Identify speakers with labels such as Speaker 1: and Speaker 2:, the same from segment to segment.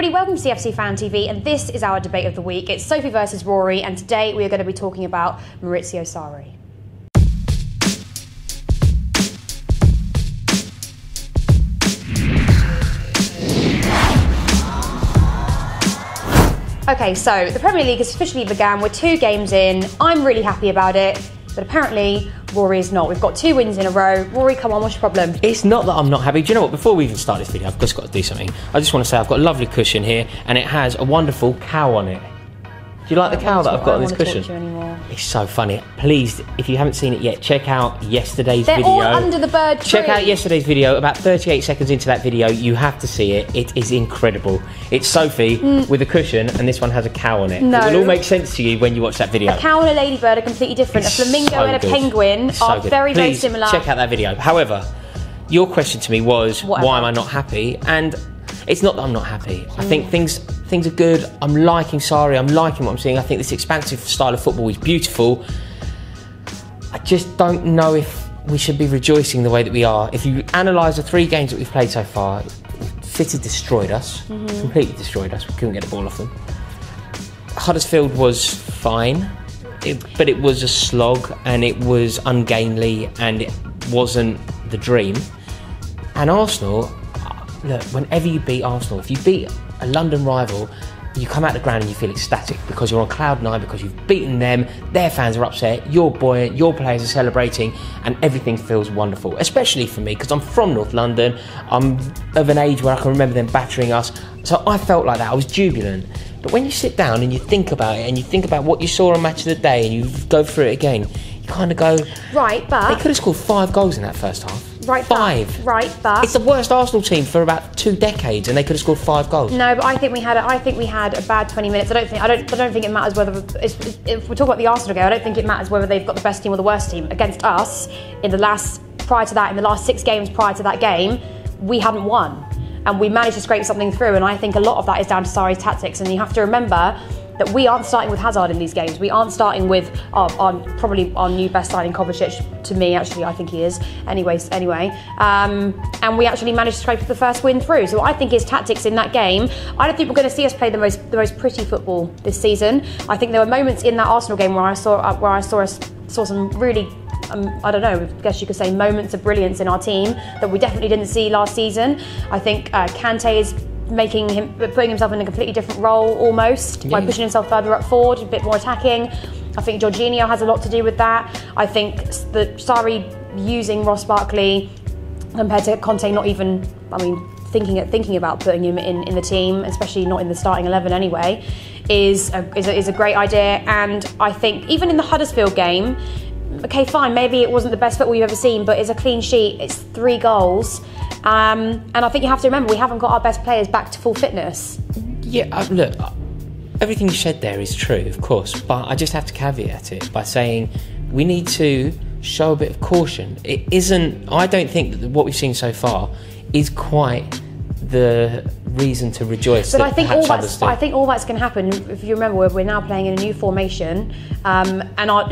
Speaker 1: everybody, welcome to CFC Fan TV, and this is our debate of the week. It's Sophie versus Rory, and today we are going to be talking about MAURIZIO Sarri. Okay, so the Premier League has officially began. We're 2 games in. I'm really happy about it, but apparently Rory is not. We've got 2 wins in a row. Rory, come on, what's your problem?
Speaker 2: It's not that I'm not happy. Do you know what? Before we even start this video, I've just got to do something. I just want to say I've got a lovely cushion here, and it has a wonderful cow on it. Do you like the cow that I've got on this cushion? It's so funny. Please, if you haven't seen it yet, check out yesterday's video.
Speaker 1: They're all under the bird tree.
Speaker 2: Check out yesterday's video. About 38 seconds into that video, you have to see it. It is incredible. It's Sophie with a cushion, and this one has a cow on it.
Speaker 1: No.
Speaker 2: It will all make sense to you when you watch that video.
Speaker 1: A cow and a ladybird are completely different.
Speaker 2: It's
Speaker 1: a flamingo
Speaker 2: so
Speaker 1: and a
Speaker 2: good.
Speaker 1: penguin are very, very similar.
Speaker 2: Check out that video. However, your question to me was, why am I not happy? And it's not that I'm not happy. I think things are good. I'm liking Sarri. I'm liking what I'm seeing. I think this expansive style of football is beautiful. I just don't know if we should be rejoicing the way that we are. If you analyse the 3 games that we've played so far, City destroyed us, completely destroyed us. We couldn't get the ball off them. Huddersfield was fine, but it was a slog, and it was ungainly, and it wasn't the dream. And Arsenal, look, whenever you beat Arsenal, if you beat a London rival, you come out the ground and you feel ecstatic because you're on cloud 9, because you've beaten them, their fans are upset, you're buoyant, your players are celebrating, and everything feels wonderful. Especially for me, because I'm from North London, I'm of an age where I can remember them battering us, so I felt like that, I was jubilant. But when you sit down and you think about it, and you think about what you saw on Match of the Day, and you go through it again, you kind of go,
Speaker 1: right, but
Speaker 2: they could have scored 5 goals in that first half.
Speaker 1: Right,
Speaker 2: 5.
Speaker 1: But
Speaker 2: it's the worst Arsenal team for about 2 decades, and they could have scored 5 goals.
Speaker 1: No, but I think we had a bad 20 minutes. I don't think it matters whether if we talk about the Arsenal game, I don't think it matters whether they've got the best team or the worst team. Against us, in the last 6 games prior to that game, we hadn't won, and we managed to scrape something through. And I think a lot of that is down to Sarri's tactics. And you have to remember that we aren't starting with Hazard in these games. We aren't starting with probably our new best signing, Kovacic. To me, actually, I think he is. Anyway, and we actually managed to scrape the first win through. So I think his tactics in that game, I don't think we're going to see us play the most pretty football this season. I think there were moments in that Arsenal game where I saw some really, I don't know, I guess you could say moments of brilliance in our team that we definitely didn't see last season. I think Kante is putting himself in a completely different role almost, by pushing himself further up forward, a bit more attacking. I think Jorginho has a lot to do with that. I think the Sarri using Ross Barkley compared to Conte not even, thinking about putting him in the team, especially not in the starting 11 anyway, is a great idea. And I think even in the Huddersfield game, okay, fine, maybe it wasn't the best football you've ever seen, but it's a clean sheet, it's 3 goals. And I think you have to remember, we haven't got our best players back to full fitness. Yeah,
Speaker 2: look, everything you said there is true, of course, but I just have to caveat it by saying we need to show a bit of caution. It isn't, I don't think that what we've seen so far is quite the reason to rejoice. But I think all
Speaker 1: that's going to happen. If you remember, we're now playing in a new formation, and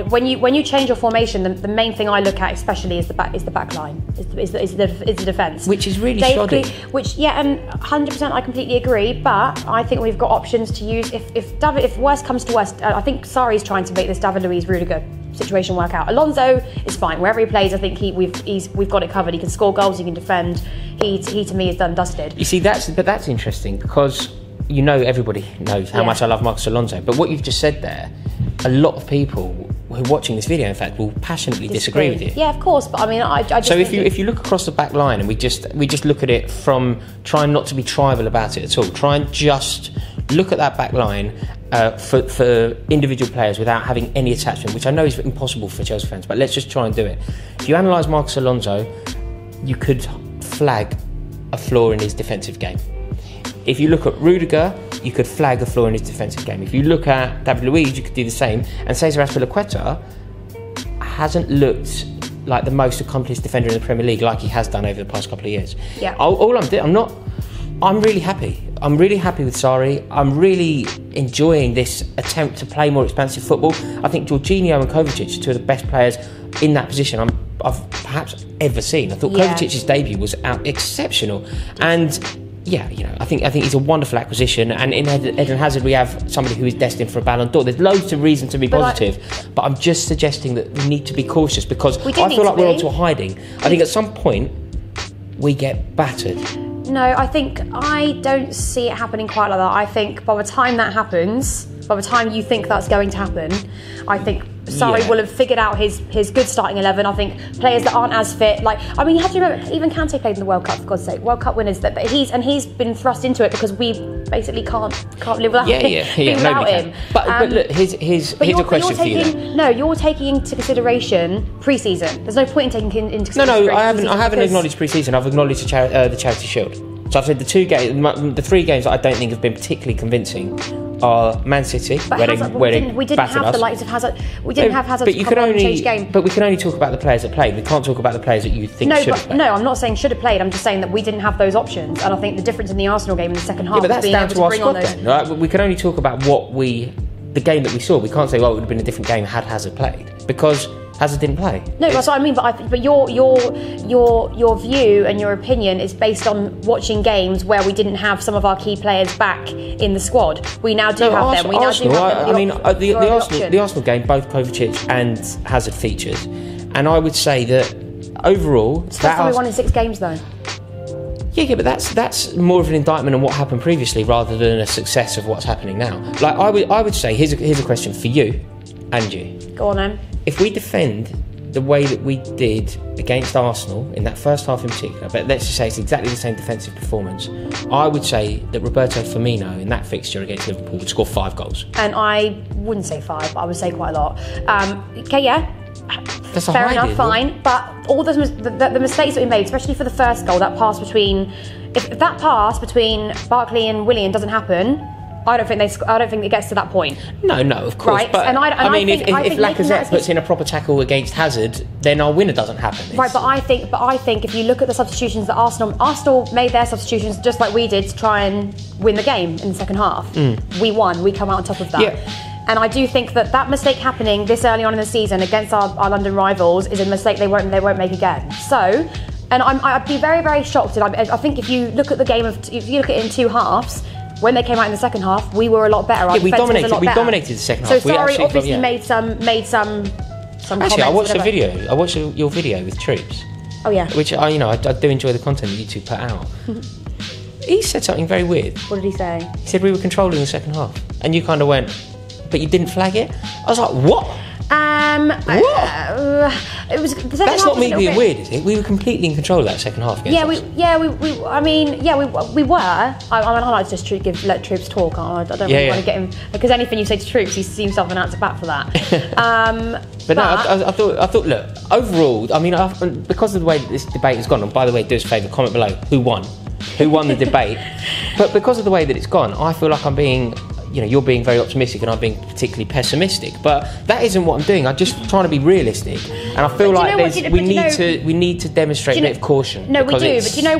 Speaker 1: when you change your formation, the main thing I look at especially is the back line, is the defence,
Speaker 2: which is really shoddy.
Speaker 1: And 100% I completely agree. But I think we've got options to use if worst comes to worst. I think Sarri's trying to make this David Luiz really good situation work out. Alonso is fine wherever he plays. I think we've got it covered. He can score goals, he can defend. He to me is done dusted.
Speaker 2: You see, that's interesting, because everybody knows how much I love Marcos Alonso. But what you've just said there, a lot of people who are watching this video, in fact, will passionately disagree with you.
Speaker 1: Yeah, of course. But I just.
Speaker 2: So if you look across the back line, and we just look at it from trying not to be tribal about it at all, try and just look at that back line for individual players without having any attachment, which I know is impossible for Chelsea fans, but let's just try and do it. If you analyse Marcos Alonso, you could flag a flaw in his defensive game. If you look at Rudiger, you could flag a flaw in his defensive game. If you look at David Luiz, you could do the same. And Cesar Azpilicueta hasn't looked like the most accomplished defender in the Premier League like he has done over the past couple of years.
Speaker 1: Yeah.
Speaker 2: I'm really happy. I'm really happy with Sarri. I'm really enjoying this attempt to play more expansive football. I think Jorginho and Kovacic are 2 of the best players in that position I've perhaps ever seen. I thought Kovacic's debut was exceptional. And yeah, you know, I think he's a wonderful acquisition, and in Eden Hazard we have somebody who is destined for a Ballon d'Or. There's loads of reason to be positive, but I'm just suggesting that we need to be cautious, because I feel like we're onto a hiding. I think at some point we get battered.
Speaker 1: No, I don't see it happening quite like that. I think by the time that happens, by the time you think that's going to happen, I think Sarri will have figured out his good starting 11. I think players that aren't as fit, like, I mean, you have to remember, even Kante played in the World Cup, for God's sake. World Cup winners, but he's been thrust into it because we basically can't live without him.
Speaker 2: But look, here's a question for you then.
Speaker 1: No, you're taking into consideration pre-season. There's no point in taking into consideration.
Speaker 2: No, I haven't acknowledged pre-season. I've acknowledged the Charity Shield. So I've said the 3 games that I don't think have been particularly convincing are Man City,
Speaker 1: we didn't have the likes of Hazard. We didn't have Hazard to come on and change game.
Speaker 2: But we can only talk about the players that played. We can't talk about the players that you think should have played.
Speaker 1: No, I'm not saying should have played. I'm just saying that we didn't have those options. And I think the difference in the Arsenal game in the second half.
Speaker 2: Yeah, but that's down to our squad then. Right? We can only talk about the game that we saw. We can't say, well, it would have been a different game had Hazard played, because Hazard didn't play. No,
Speaker 1: that's what I mean. But your view and your opinion is based on watching games where we didn't have some of our key players back in the squad. We now do have them. We now do have them.
Speaker 2: The Arsenal game, both Kovacic and Hazard featured, and I would say that overall,
Speaker 1: it's the first time we won in 6 games, though.
Speaker 2: Yeah, but that's more of an indictment on what happened previously rather than a success of what's happening now. Like I would say, here's a question for you and you.
Speaker 1: Go on, then.
Speaker 2: If we defend the way that we did against Arsenal in that first half in particular, but let's just say it's exactly the same defensive performance, I would say that Roberto Firmino in that fixture against Liverpool would score 5 goals.
Speaker 1: And I wouldn't say 5, but I would say quite a lot. Okay, yeah.
Speaker 2: That's
Speaker 1: fair enough, fine. But all the mistakes that we made, especially for the first goal, that pass between, if that pass between Barkley and Willian doesn't happen, I don't think it gets to that point.
Speaker 2: No, of course.
Speaker 1: Right?
Speaker 2: But
Speaker 1: I
Speaker 2: mean, if Lacazette puts in a proper tackle against Hazard, then our winner doesn't happen.
Speaker 1: Right, but I think if you look at the substitutions that Arsenal made their substitutions just like we did to try and win the game in the second half. We won. We come out on top of that. Yeah. And I do think that mistake happening this early on in the season against our London rivals is a mistake they won't make again. So, and I'd be very, very shocked. And I think if you look at the game if you look at it in 2 halves. When they came out in the second half, we were a lot better.
Speaker 2: We dominated the second half.
Speaker 1: So Sarri obviously made some
Speaker 2: Actually, I watched the video. I watched your video with Troops.
Speaker 1: Oh yeah.
Speaker 2: Which I do enjoy the content that you 2 put out. He said something very weird.
Speaker 1: What did he say?
Speaker 2: He said we were controlling the second half, and you kind of went, but you didn't flag it. I was like, what?
Speaker 1: It was the second
Speaker 2: That's
Speaker 1: half
Speaker 2: not me being weird, is it? We were completely in control of that second half.
Speaker 1: We were. I like to just let Troops talk. I don't really want to get him, because anything you say to Troops, he seems to have an answer back for that.
Speaker 2: But no, I thought. Look, overall, I mean, because of the way that this debate has gone. And by the way, do us a favour, comment below who won the debate. But because of the way that it's gone, I feel like I'm being. You're being very optimistic and I'm being particularly pessimistic, but that isn't what I'm doing. I'm just trying to be realistic, and I feel like we need to demonstrate a bit of caution.
Speaker 1: No, we do. But do you know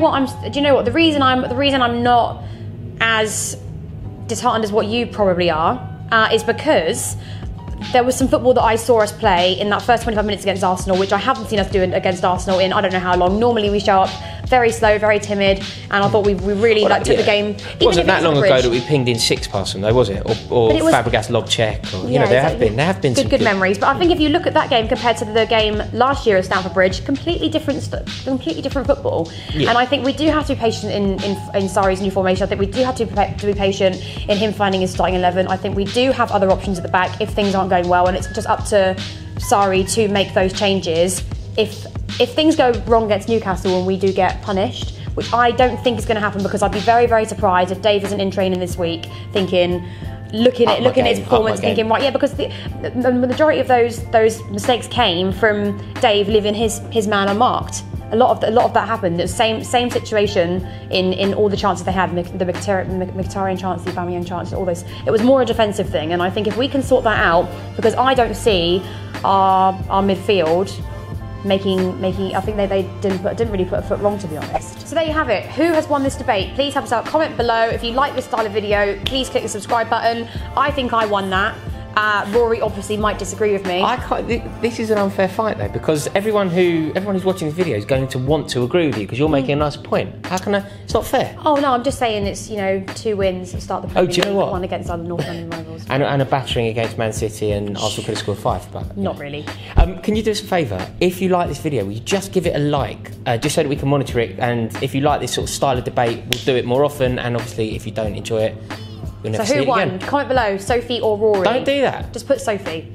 Speaker 1: what? The reason I'm not as disheartened as what you probably are is because there was some football that I saw us play in that first 25 minutes against Arsenal, which I haven't seen us do against Arsenal in I don't know how long. Normally we show up very slow, very timid, and I thought we really took the game.
Speaker 2: It wasn't that long ago that we pinged in 6 past them, though, was it? Or Fabregas lob check. Or, there have been some
Speaker 1: good memories. But I think if you look at that game compared to the game last year at Stamford Bridge, completely different football. Yeah. And I think we do have to be patient in Sarri's new formation. I think we do have to be patient in him finding his starting 11. I think we do have other options at the back if things aren't going well, and it's just up to Sarri to make those changes. If things go wrong against Newcastle and we do get punished, which I don't think is going to happen, because I'd be very, very surprised if Dave isn't in training this week looking at his performance, thinking, right, yeah, because the majority of those mistakes came from Dave leaving his man unmarked. A lot of that happened. The same situation in all the chances they had, the Mkhitaryan chance, the Aubameyang chance, all those. It was more a defensive thing, and I think if we can sort that out, because I don't see our midfield making. I think they didn't really put a foot wrong, to be honest. So there you have it. Who has won this debate? Please help us out. Comment below. If you like this style of video, please click the subscribe button. I think I won that. Rory obviously might disagree with me.
Speaker 2: This is an unfair fight though, because everyone who's watching this video is going to want to agree with you because you're making a nice point. How can I? It's not fair.
Speaker 1: Oh no, I'm just saying it's 2 wins at the start of the Premier League.
Speaker 2: Do you know what?
Speaker 1: One against other North London rivals.
Speaker 2: And a battering against Man City, and Arsenal could have scored 5. But
Speaker 1: not really.
Speaker 2: Can you do us a favour? If you like this video, will you just give it a like, just so that we can monitor it? And if you like this sort of style of debate, we'll do it more often. And obviously, if you don't enjoy it, you'll never see it again.
Speaker 1: So who won? Comment below, Sophie or Rory?
Speaker 2: Don't do that.
Speaker 1: Just put Sophie.